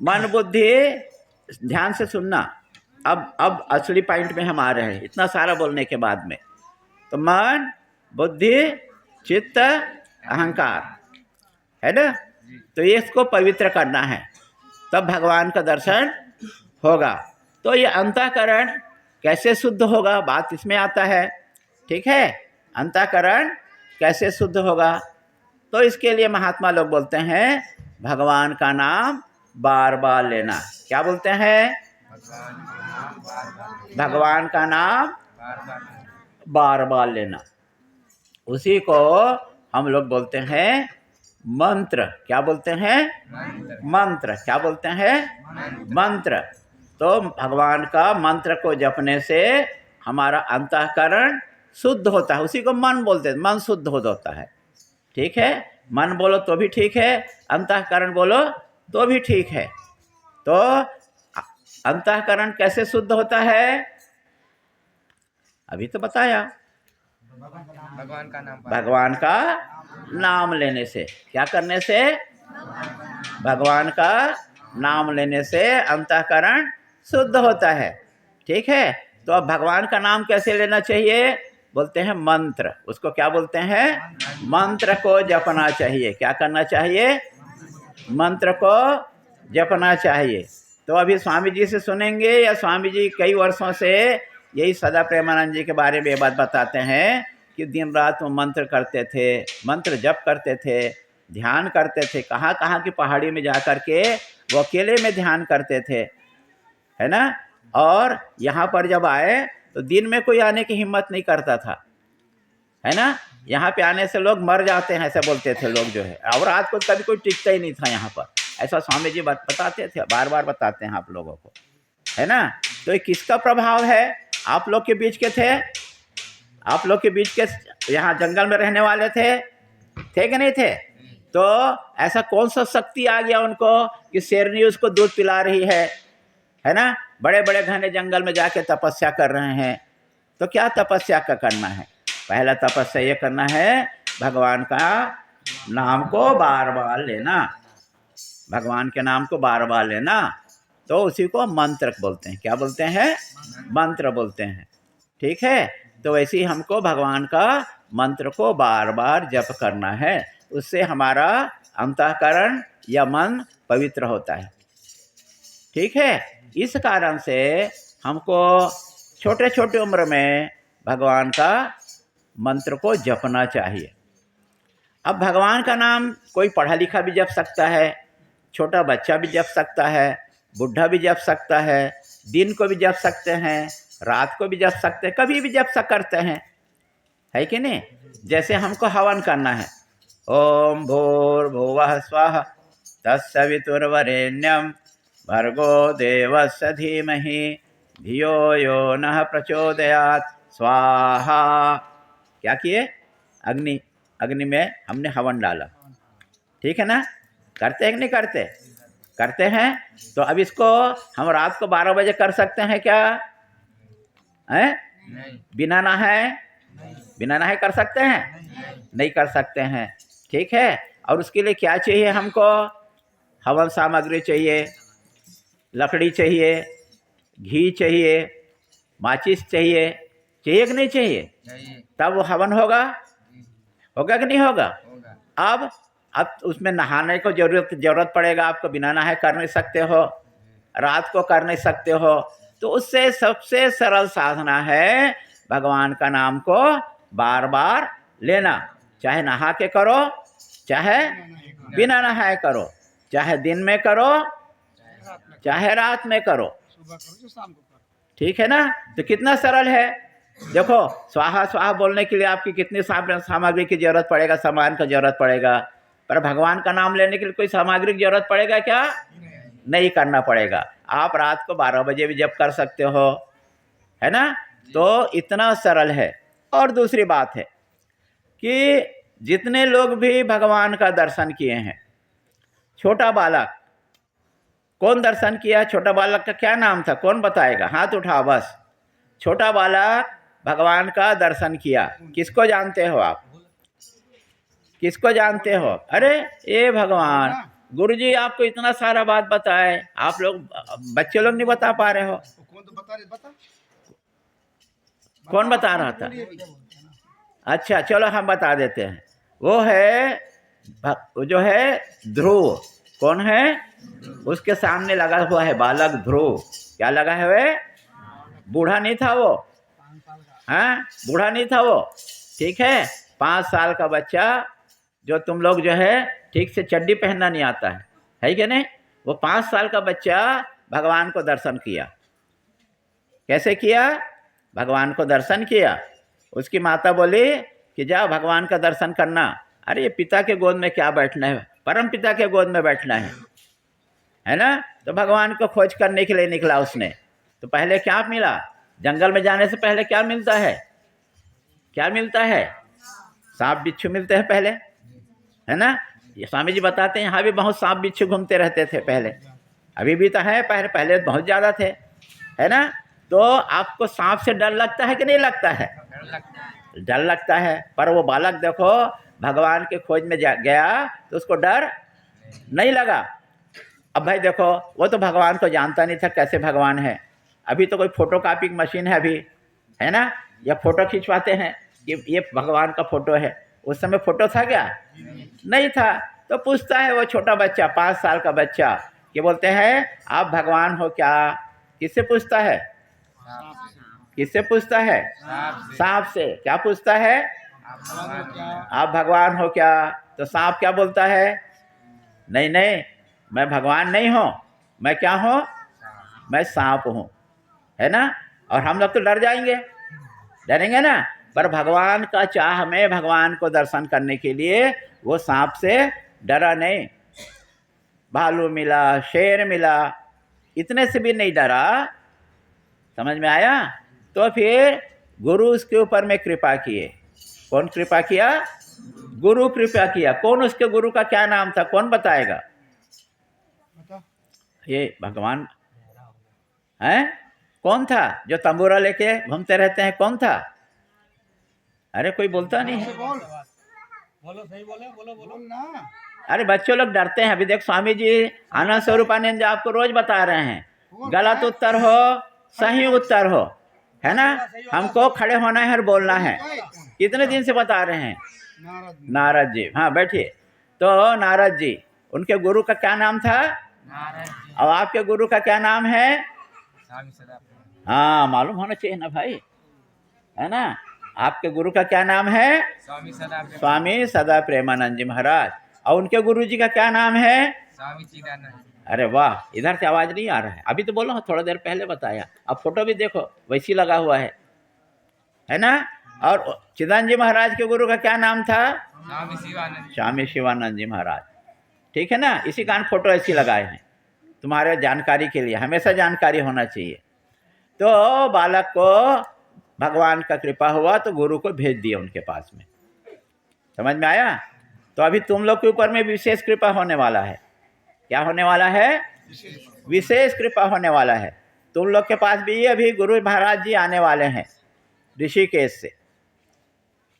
मन बुद्धि, ध्यान से सुनना। अब असली पॉइंट में हम आ रहे हैं इतना सारा बोलने के बाद में। तो मन बुद्धि चित्त अहंकार है ना, तो ये इसको पवित्र करना है, तब भगवान का दर्शन होगा। तो ये अंतःकरण कैसे शुद्ध होगा, बात इसमें आता है। ठीक है, अंतःकरण कैसे शुद्ध होगा, तो इसके लिए महात्मा लोग बोलते हैं भगवान का नाम बार बार लेना। क्या बोलते हैं? भगवान का नाम बार बार लेना। उसी को हम लोग बोलते हैं मंत्र। क्या बोलते हैं? मंत्र। क्या बोलते हैं? मंत्र। तो भगवान का मंत्र को जपने से हमारा अंतःकरण शुद्ध होता है, उसी को मन बोलते हैं, मन शुद्ध होता है। ठीक है, मन बोलो तो भी ठीक है, अंतःकरण बोलो तो भी ठीक है। तो अंतःकरण कैसे शुद्ध होता है? अभी तो बताया, भगवान का नाम लेने से। क्या करने से? भगवान का नाम लेने से अंतःकरण शुद्ध होता है। ठीक है, तो अब भगवान का नाम कैसे लेना चाहिए? बोलते हैं मंत्र। उसको क्या बोलते हैं? मंत्र को जपना चाहिए। क्या करना चाहिए? मंत्र को जपना चाहिए। तो अभी स्वामी जी से सुनेंगे, या स्वामी जी कई वर्षों से यही सदा प्रेमानंद जी के बारे में ये बात बताते हैं कि दिन रात वो मंत्र करते थे, मंत्र जप करते थे, ध्यान करते थे। कहाँ कहाँ की पहाड़ी में जा कर के वो अकेले में ध्यान करते थे, है ना। और यहाँ पर जब आए तो दिन में कोई आने की हिम्मत नहीं करता था, है ना। यहाँ पे आने से लोग मर जाते हैं, ऐसे बोलते थे लोग जो है। और रात को कभी कोई टिकता ही नहीं था यहाँ पर, ऐसा स्वामी जी बताते थे, बार बार बताते हैं आप लोगों को, है ना। तो ये किसका प्रभाव है? आप लोग के बीच के थे, आप लोग के बीच के यहाँ जंगल में रहने वाले थे कि नहीं थे? तो ऐसा कौन सा शक्ति आ गया उनको कि शेरनी उसको दूध पिला रही है ना। बड़े बड़े घने जंगल में जाके तपस्या कर रहे हैं। तो क्या तपस्या का करना है? पहला तपस्या ये करना है, भगवान का नाम को बार बार लेना, भगवान के नाम को बार बार लेना। तो उसी को मंत्र बोलते हैं। क्या बोलते हैं? मंत्र बोलते हैं। ठीक है, तो वैसे ही हमको भगवान का मंत्र को बार बार जप करना है, उससे हमारा अंतःकरण या मन पवित्र होता है। ठीक है, इस कारण से हमको छोटे छोटे उम्र में भगवान का मंत्र को जपना चाहिए। अब भगवान का नाम कोई पढ़ा लिखा भी जप सकता है, छोटा बच्चा भी जप सकता है, बुढ़ा भी जप सकता है, दिन को भी जप सकते हैं, रात को भी जप सकते हैं, कभी भी जप करते हैं, है कि नहीं। जैसे हमको हवन करना है, ओम भूर्भुवः स्वः तत्सवितुर्वरेण्यं भर्गो देवस्य धीमहि धियो यो नः प्रचोदयात् स्वाहा। क्या किए? अग्नि में हमने हवन डाला। ठीक है ना, करते हैं कि नहीं करते? करते हैं। तो अब इसको हम रात को 12 बजे कर सकते हैं क्या? हैं? बिना नहाए कर सकते हैं? नहीं कर सकते हैं। ठीक है, और उसके लिए क्या चाहिए हमको? हवन सामग्री चाहिए, लकड़ी चाहिए, घी चाहिए, माचिस चाहिए कि नहीं चाहिए? तब वो हवन होगा कि नहीं होगा? अब उसमें नहाने को जरूरत पड़ेगा आपको, बिना नहाए कर नहीं सकते हो, रात को कर नहीं सकते हो। तो उससे सबसे सरल साधना है भगवान का नाम को बार बार लेना, चाहे नहा के करो, चाहे बिना नहाए करो, चाहे दिन में करो, चाहे रात में करो। ठीक है ना। तो कितना सरल है। देखो, स्वाहा स्वाहा बोलने के लिए आपकी कितनी सामग्री की जरूरत पड़ेगा, सामान का जरूरत पड़ेगा, पर भगवान का नाम लेने के लिए कोई सामग्री की जरूरत पड़ेगा क्या? नहीं करना पड़ेगा। आप रात को 12 बजे भी जप कर सकते हो, है ना। तो इतना सरल है। और दूसरी बात है कि जितने लोग भी भगवान का दर्शन किए हैं, छोटा बालक कौन दर्शन किया? छोटा बालक का क्या नाम था? कौन बताएगा? हाथ उठाओ बस। छोटा बालक भगवान का दर्शन किया, किसको जानते हो आप? किसको जानते हो? अरे ये भगवान, गुरुजी आपको इतना सारा बात बताए, आप लोग बच्चे लोग नहीं बता पा रहे हो। कौन तो बता रहे, बता कौन बता रहा था? अच्छा चलो हम बता देते हैं। वो है जो है ध्रुव। कौन है? उसके सामने लगा हुआ है बालक ध्रुव। क्या लगा है? वे बूढ़ा नहीं था वो, हाँ बूढ़ा नहीं था वो, ठीक है। 5 साल का बच्चा, जो तुम लोग जो है ठीक से चड्डी पहनना नहीं आता है कि नहीं? वो 5 साल का बच्चा भगवान को दर्शन किया। कैसे किया? भगवान को दर्शन किया। उसकी माता बोली कि जाओ भगवान का दर्शन करना। अरे ये पिता के गोद में क्या बैठना है, परम पिता के गोद में बैठना है ना। तो भगवान को खोज करने के लिए निकला उसने। तो पहले क्या मिला? जंगल में जाने से पहले क्या मिलता है? क्या मिलता है? सांप बिच्छू मिलते हैं पहले, है ना। ये स्वामी जी बताते हैं यहाँ भी बहुत सांप बिच्छू घूमते रहते थे पहले, अभी भी तो है, पहले बहुत ज़्यादा थे, है ना। तो आपको सांप से डर लगता है कि नहीं लगता है? डर लगता है। पर वो बालक देखो भगवान के खोज में गया तो उसको डर नहीं लगा। अब भाई देखो वो तो भगवान को जानता नहीं था कैसे भगवान है। अभी तो कोई फोटो कापी की मशीन है अभी, है ना, या फोटो खिंचवाते हैं कि ये भगवान का फोटो है। उस समय फोटो था क्या? नहीं था। तो पूछता है वो छोटा बच्चा, 5 साल का बच्चा, कि बोलते हैं आप भगवान हो क्या? किससे पूछता है? किससे पूछता है? सांप से। क्या पूछता है? आप भगवान हो क्या? तो सांप क्या बोलता है? नहीं नहीं, मैं भगवान नहीं हूँ, मैं क्या हूँ? मैं सांप हूँ, है ना। और हम लोग तो डर जाएंगे, डरेंगे ना। पर भगवान का चाह में भगवान को दर्शन करने के लिए वो सांप से डरा नहीं। भालू मिला, शेर मिला, इतने से भी नहीं डरा। समझ में आया? तो फिर गुरु उसके ऊपर में कृपा किए। कौन कृपा किया? गुरु कृपा किया। कौन उसके गुरु का क्या नाम था? कौन बताएगा? ये भगवान है। कौन था जो तंबूरा लेके घूमते रहते हैं? कौन था? अरे कोई बोलता नहीं है। बोलो सही बोले, बोलो ना। अरे बच्चों लोग डरते हैं। अभी देख स्वामी जी आनंद स्वरूपानंद जी आपको रोज बता रहे हैं, गलत उत्तर हो सही उत्तर हो, है ना, हमको खड़े होना है और बोलना है। कितने दिन से बता रहे हैं? नारद जी। हाँ बैठिए। तो नारद जी, उनके गुरु का क्या नाम था? और आपके गुरु का क्या नाम है? हाँ मालूम होना चाहिए ना भाई, है ना। आपके गुरु का क्या नाम है? स्वामी सदा प्रेमानंद जी महाराज। और उनके गुरु जी का क्या नाम है? स्वामी चिदानंद। अरे वाह, इधर से आवाज नहीं आ रहा है। अभी तो बोलो, थोड़ा देर पहले बताया। अब फोटो भी देखो वैसी लगा हुआ है ना। और चिदानंद जी महाराज के गुरु का क्या नाम था? स्वामी शिवानंद। स्वामी शिवानंद जी महाराज, ठीक है ना। इसी कारण फोटो ऐसी लगाए हैं तुम्हारे जानकारी के लिए, हमेशा जानकारी होना चाहिए। तो बालक को भगवान का कृपा हुआ तो गुरु को भेज दिया उनके पास में। समझ में आया? तो अभी तुम लोग के ऊपर में विशेष कृपा होने वाला है। क्या होने वाला है? विशेष कृपा होने वाला है। तुम लोग के पास भी अभी गुरु महाराज जी आने वाले हैं ऋषिकेश से,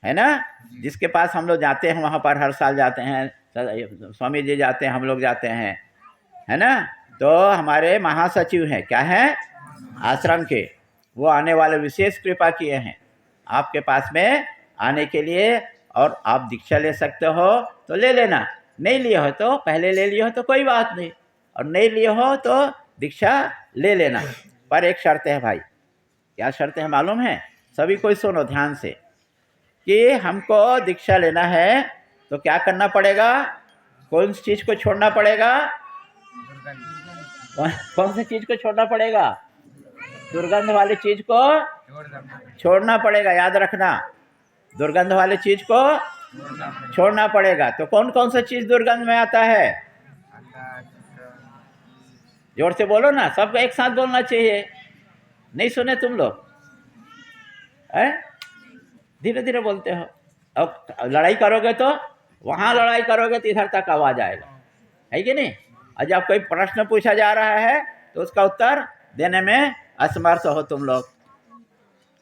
है ना। जिसके पास हम लोग जाते हैं, वहाँ पर हर साल जाते हैं, स्वामी जी जाते हैं, हम लोग जाते हैं, है ना। तो हमारे महासचिव हैं, क्या हैं? आश्रम के। वो आने वाले विशेष कृपा किए हैं आपके पास में आने के लिए। और आप दीक्षा ले सकते हो तो ले लेना, नहीं लिए हो तो पहले ले लिए हो तो कोई बात नहीं, और नहीं लिए हो तो दीक्षा ले लेना। पर एक शर्त है भाई। क्या शर्त है मालूम है? सभी कोई सुनो ध्यान से, कि हमको दीक्षा लेना है तो क्या करना पड़ेगा? कौन सी चीज़ को छोड़ना पड़ेगा? कौन सी चीज़ को छोड़ना पड़ेगा? दुर्गंध वाली चीज़ को छोड़ना पड़ेगा, याद रखना। दुर्गंध वाली चीज़ को छोड़ना पड़ेगा। तो कौन कौन सा चीज़ दुर्गंध में आता है? जोर से बोलो ना, सबको एक साथ बोलना चाहिए। नहीं सुने तुम लोग? धीरे धीरे बोलते हो। अब लड़ाई करोगे तो वहाँ लड़ाई करोगे तो इधर तक आवाज आएगा, है कि नहीं। और जब कोई प्रश्न पूछा जा रहा है तो उसका उत्तर देने में असमर्थ हो तुम लोग,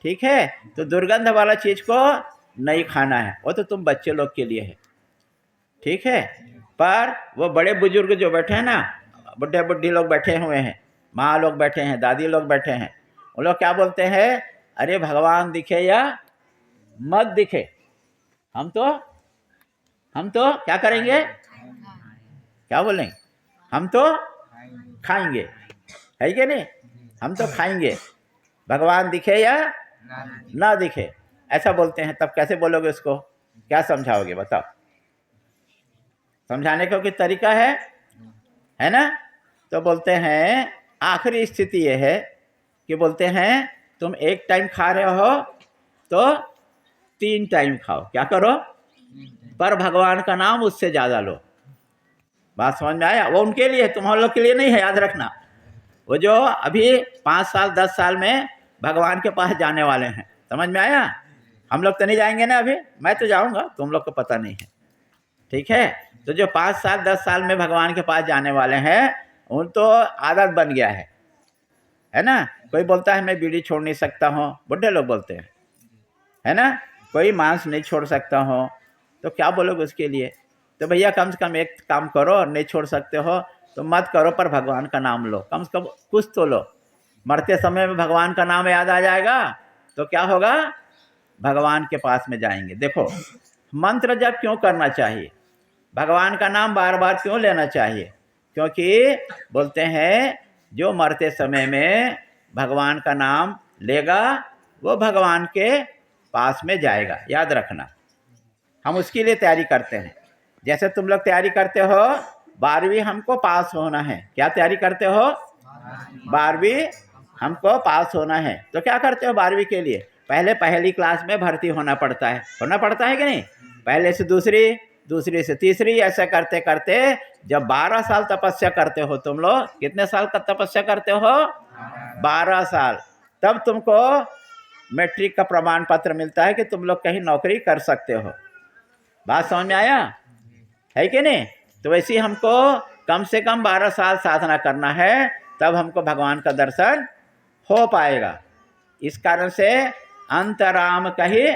ठीक है। तो दुर्गंध वाला चीज़ को नहीं खाना है, वो तो तुम बच्चे लोग के लिए है, ठीक है। पर वो बड़े बुजुर्ग जो बैठे हैं ना, बुढ़े बुढ़ी लोग बैठे हुए हैं, माँ लोग बैठे हैं, दादी लोग बैठे हैं, वो लोग क्या बोलते हैं, अरे भगवान दिखे या मत दिखे, हम तो क्या करेंगे, क्या बोलेंगे, हम तो खाएंगे, है कि नहीं, हम तो खाएंगे, भगवान दिखे या ना दिखे, ऐसा बोलते हैं। तब कैसे बोलोगे उसको, क्या समझाओगे बताओ? समझाने का कोई तरीका है ना? तो बोलते हैं आखिरी स्थिति ये है कि बोलते हैं तुम एक टाइम खा रहे हो तो 3 टाइम खाओ, क्या करो, पर भगवान का नाम उससे ज़्यादा लो। बात समझ में आया? वो उनके लिए, तुम लोग के लिए नहीं है, याद रखना। वो जो अभी 5 साल 10 साल में भगवान के पास जाने वाले हैं, समझ में आया? हम लोग तो नहीं जाएंगे ना अभी, मैं तो जाऊंगा, तुम लोग को पता नहीं है, ठीक है? तो जो 5 साल 10 साल में भगवान के पास जाने वाले हैं, उन तो आदत बन गया है ना? कोई बोलता है मैं बीड़ी छोड़ नहीं सकता हूँ, बुढ़े लोग बोलते हैं, है ना? कोई मांस नहीं छोड़ सकता हूँ, तो क्या बोलोगे उसके लिए? तो भैया कम से कम एक काम करो, और नहीं छोड़ सकते हो तो मत करो, पर भगवान का नाम लो, कम से कम कुछ तो लो। मरते समय में भगवान का नाम याद आ जाएगा तो क्या होगा, भगवान के पास में जाएंगे। देखो मंत्र जप क्यों करना चाहिए, भगवान का नाम बार बार क्यों लेना चाहिए? क्योंकि बोलते हैं जो मरते समय में भगवान का नाम लेगा वो भगवान के पास में जाएगा, याद रखना। हम उसके लिए तैयारी करते हैं। जैसे तुम लोग तैयारी करते हो 12वीं हमको पास होना है, क्या तैयारी करते हो, 12वीं हमको पास होना है, तो क्या करते हो 12वीं के लिए, पहले पहली क्लास में भर्ती होना पड़ता है कि नहीं, पहले से दूसरी, दूसरी से तीसरी, ऐसे करते करते जब 12 साल तपस्या करते हो तुम लोग, कितने साल का तपस्या करते हो, 12 साल, तब तुमको मैट्रिक का प्रमाण पत्र मिलता है कि तुम लोग कहीं नौकरी कर सकते हो। बात समझ में आया है कि नहीं? तो वैसे ही हमको कम से कम 12 साल साधना करना है, तब हमको भगवान का दर्शन हो पाएगा। इस कारण से अंतराम कही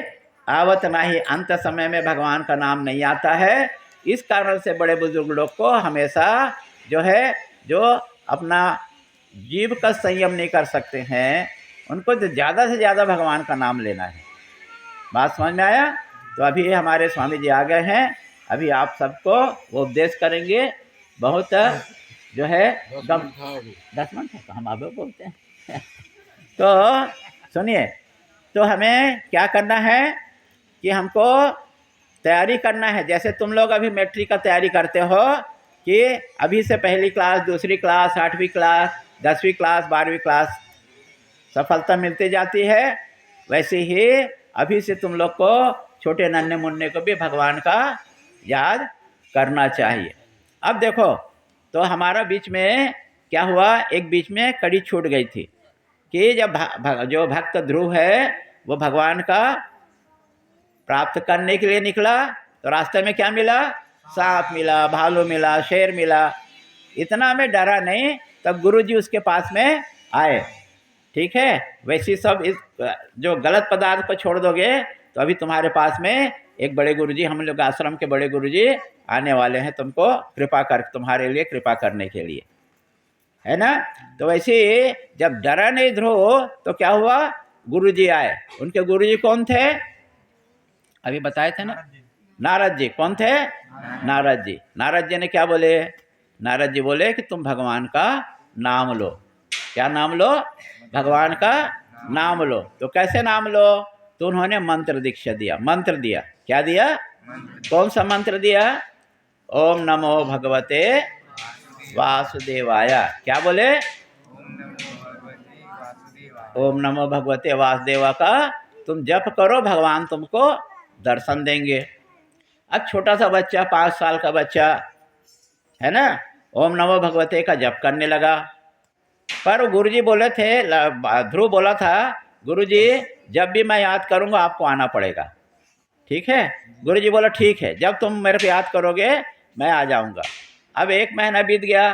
आवत नहीं, अंत समय में भगवान का नाम नहीं आता है। इस कारण से बड़े बुजुर्ग लोग को हमेशा जो है, जो अपना जीव का संयम नहीं कर सकते हैं, उनको तो ज़्यादा से ज़्यादा भगवान का नाम लेना है। बात समझ में आया? तो अभी हमारे स्वामी जी आ गए हैं, अभी आप सबको वो उपदेश करेंगे। बहुत जो है 10 मिनट तो हम आगे बोलते हैं तो सुनिए, तो हमें क्या करना है कि हमको तैयारी करना है। जैसे तुम लोग अभी मैट्रिक का तैयारी करते हो कि अभी से पहली क्लास, दूसरी क्लास, 8वीं क्लास, 10वीं क्लास, 12वीं क्लास सफलता मिलती जाती है, वैसे ही अभी से तुम लोग को छोटे नन्हे मुन्ने को भी भगवान का याद करना चाहिए। अब देखो, तो हमारा बीच में क्या हुआ, एक बीच में कड़ी छूट गई थी कि जब जो भक्त ध्रुव है वो भगवान का प्राप्त करने के लिए निकला, तो रास्ते में क्या मिला, सांप मिला, भालू मिला, शेर मिला। इतना में डरा नहीं, तब गुरुजी उसके पास में आए, ठीक है? वैसे सब इस जो गलत पदार्थ को छोड़ दोगे तो अभी तुम्हारे पास में एक बड़े गुरुजी, हम लोग आश्रम के बड़े गुरुजी आने वाले हैं तुमको कृपा कर, तुम्हारे लिए कृपा करने के लिए, है ना? तो वैसे जब डरा नहीं ध्रुव तो क्या हुआ, गुरुजी आए। उनके गुरुजी कौन थे, अभी बताए थे ना, नारद जी। कौन थे, नारद जी। नारद जी ने क्या बोले, नारद जी बोले कि तुम भगवान का नाम लो। क्या नाम लो, भगवान का नाम लो। तो कैसे नाम लो, तो उन्होंने मंत्र दीक्षा दिया, मंत्र दिया। क्या दिया, कौन सा मंत्र दिया, ओम नमो भगवते वासुदेवाय। क्या बोले, ओम नमो भगवते वासुदेवा का तुम जप करो, भगवान तुमको दर्शन देंगे। अब छोटा सा बच्चा, 5 साल का बच्चा है ना, ओम नमो भगवते का जप करने लगा। पर गुरुजी बोले थे, ध्रुव बोला था, गुरुजी जब भी मैं याद करूंगा आपको आना पड़ेगा, ठीक है? गुरुजी बोला ठीक है, जब तुम मेरे को याद करोगे मैं आ जाऊंगा। अब 1 महीना बीत गया,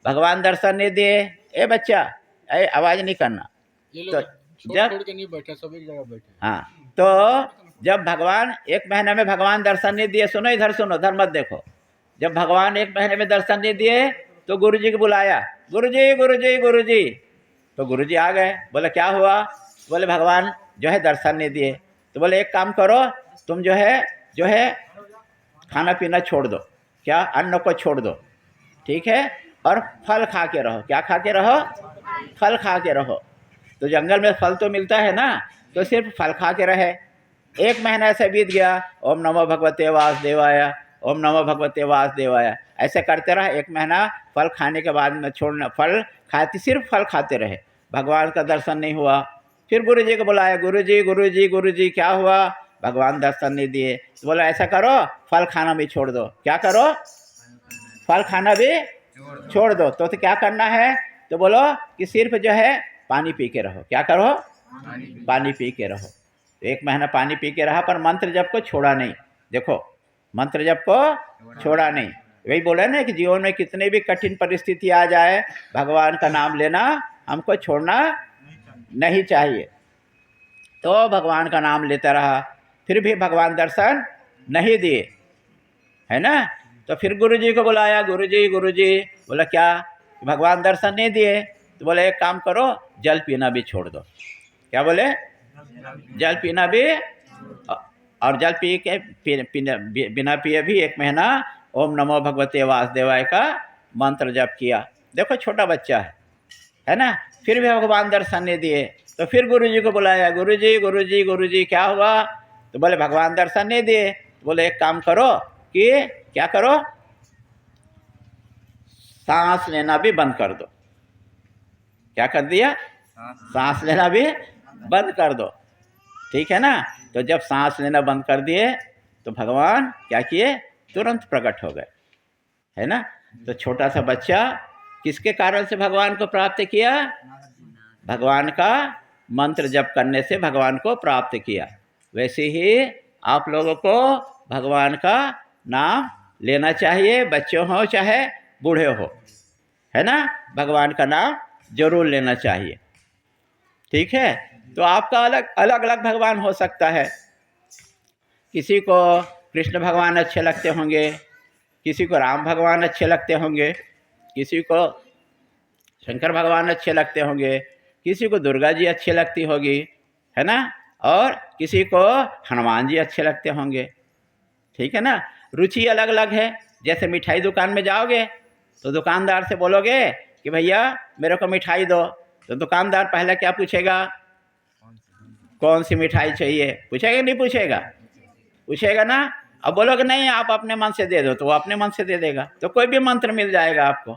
भगवान दर्शन नहीं दिए। ए बच्चा, आवाज़ नहीं करना। तो जब छोड़ के नहीं बैठे, सब एक जगह बैठे। हाँ, तो जब भगवान 1 महीने में भगवान दर्शन नहीं दिए, सुनो इधर सुनो, उधर मत देखो, जब भगवान 1 महीने में दर्शन नहीं दिए तो गुरु जी को बुलाया, गुरु जी गुरु जी गुरु जी। तो गुरु जी आ गए, बोले क्या हुआ? बोले भगवान जो है दर्शन नहीं दिए। तो बोले एक काम करो, तुम जो है खाना पीना छोड़ दो, क्या अन्न को छोड़ दो, ठीक है, और फल खा के रहो। क्या खा के रहो? फल खा के रहो। तो जंगल में फल तो मिलता है ना, तो सिर्फ फल खा के रहे। 1 महीना ऐसे बीत गया, ओम नमो भगवते वासुदेवाय, ओम नमो भगवते वासुदेवाय, ऐसे करते रहे। 1 महीना फल खाने के बाद में छोड़ना, फल खाते, सिर्फ फल खाते रहे, भगवान का दर्शन नहीं हुआ। फिर गुरु जी को बुलाया, गुरु जी गुरु जी गुरु जी, क्या हुआ? भगवान दर्शन नहीं दिए। तो बोला ऐसा करो, फल खाना भी छोड़ दो। क्या करो? फल खाना भी छोड़ दो। तो क्या करना है? तो बोलो कि सिर्फ जो है पानी पी के रहो। क्या करो? पानी पी के रहो। 1 महीना पानी पी के रहा, पर मंत्र जप को छोड़ा नहीं। देखो, मंत्र जप को छोड़ा नहीं। वही बोला ना कि जीवन में कितने भी कठिन परिस्थिति आ जाए, भगवान का नाम लेना हमको छोड़ना नहीं चाहिए। तो भगवान का नाम लेता रहा, फिर भी भगवान दर्शन नहीं दिए, है ना। तो फिर गुरु जी को बुलाया, गुरु जी गुरु जी। बोला क्या? भगवान दर्शन नहीं दिए। तो बोले एक काम करो, जल पीना भी छोड़ दो। क्या बोले? जल पीना भी, और जल पी के बिना पिए भी 1 महीना ओम नमो भगवते वासुदेवाय का मंत्र जप किया। देखो छोटा बच्चा है ना। फिर भी भगवान दर्शन नहीं दिए। तो फिर गुरु जी को बुलाया, गुरु जी गुरु जी गुरु जी, क्या हुआ? तो बोले भगवान दर्शन नहीं दिए। तो बोले एक काम करो कि क्या करो, सांस लेना भी बंद कर दो। क्या कर दिया? सांस लेना भी बंद कर दो, ठीक है ना। तो जब सांस लेना बंद कर दिए तो भगवान क्या किए? तुरंत प्रकट हो गए, है ना। तो छोटा सा बच्चा किसके कारण से भगवान को प्राप्त किया? भगवान का मंत्र जप करने से भगवान को प्राप्त किया। वैसे ही आप लोगों को भगवान का नाम लेना चाहिए, बच्चे हो चाहे बूढ़े हो, है ना। भगवान का नाम जरूर लेना चाहिए, ठीक है। तो आपका अलग अलग भगवान हो सकता है। किसी को कृष्ण भगवान अच्छे लगते होंगे, किसी को राम भगवान अच्छे लगते होंगे, किसी को शंकर भगवान अच्छे लगते होंगे, किसी को दुर्गा जी अच्छी लगती होगी, है ना, और किसी को हनुमान जी अच्छे लगते होंगे, ठीक है ना। रुचि अलग अलग है। जैसे मिठाई दुकान में जाओगे तो दुकानदार से बोलोगे कि भैया मेरे को मिठाई दो, तो दुकानदार पहले क्या पूछेगा? कौन सी मिठाई चाहिए? पूछेगा नहीं पूछेगा? पूछेगा ना। अब बोलोगे नहीं आप अपने मन से दे दो, तो वो अपने मन से दे देगा, तो कोई भी मंत्र मिल जाएगा आपको।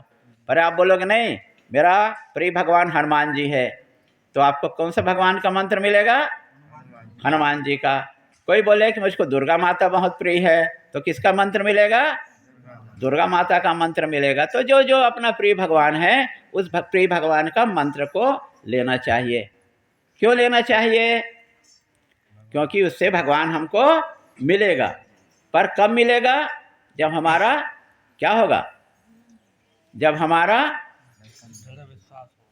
पर आप बोलोगे नहीं मेरा प्रिय भगवान हनुमान जी है, तो आपको कौन सा भगवान का मंत्र मिलेगा? हनुमान जी का। कोई बोले कि मुझको दुर्गा माता बहुत प्रिय है, तो किसका मंत्र मिलेगा? दुर्गा माता का मंत्र मिलेगा। तो जो जो अपना प्रिय भगवान है उस प्रिय भगवान का मंत्र को लेना चाहिए। क्यों लेना चाहिए? क्योंकि उससे भगवान हमको मिलेगा। पर कब मिलेगा? जब हमारा क्या होगा? जब हमारा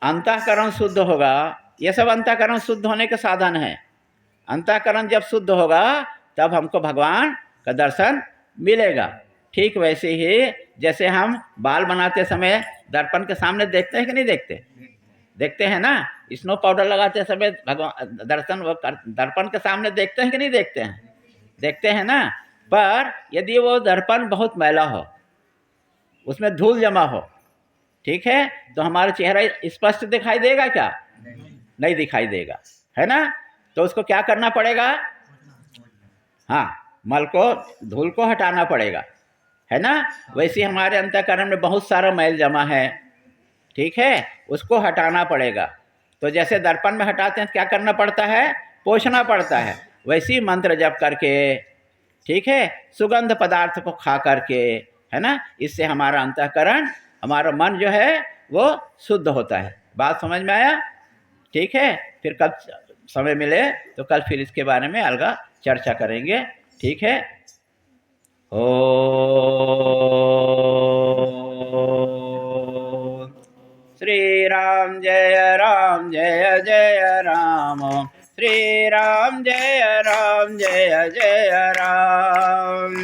अंतःकरण शुद्ध होगा। ये सब अंतःकरण शुद्ध होने के साधन हैं। अंतःकरण जब शुद्ध होगा तब हमको भगवान का दर्शन मिलेगा। ठीक वैसे ही जैसे हम बाल बनाते समय दर्पण के सामने देखते हैं कि नहीं देखते? देखते हैं ना। स्नो पाउडर लगाते समय भगवान दर्पण के सामने देखते हैं कि नहीं देखते हैं? देखते हैं ना। पर यदि वो दर्पण बहुत मैला हो, उसमें धूल जमा हो, ठीक है, तो हमारा चेहरा स्पष्ट दिखाई देगा क्या? नहीं दिखाई देगा, है ना। तो उसको क्या करना पड़ेगा? हाँ, मल को, धूल को हटाना पड़ेगा, है ना। वैसे हमारे अंतःकरण में बहुत सारा मैल जमा है, ठीक है, उसको हटाना पड़ेगा। तो जैसे दर्पण में हटाते हैं क्या करना पड़ता है? पोंछना पड़ता है। वैसे ही मंत्र जप करके, ठीक है, सुगंध पदार्थ को खा करके, है ना, इससे हमारा अंतःकरण, हमारा मन जो है वो शुद्ध होता है। बात समझ में आया? ठीक है। फिर कल समय मिले तो कल फिर इसके बारे में अलग चर्चा करेंगे, ठीक है। ओ श्री राम जय जय राम, श्री राम जय जय राम।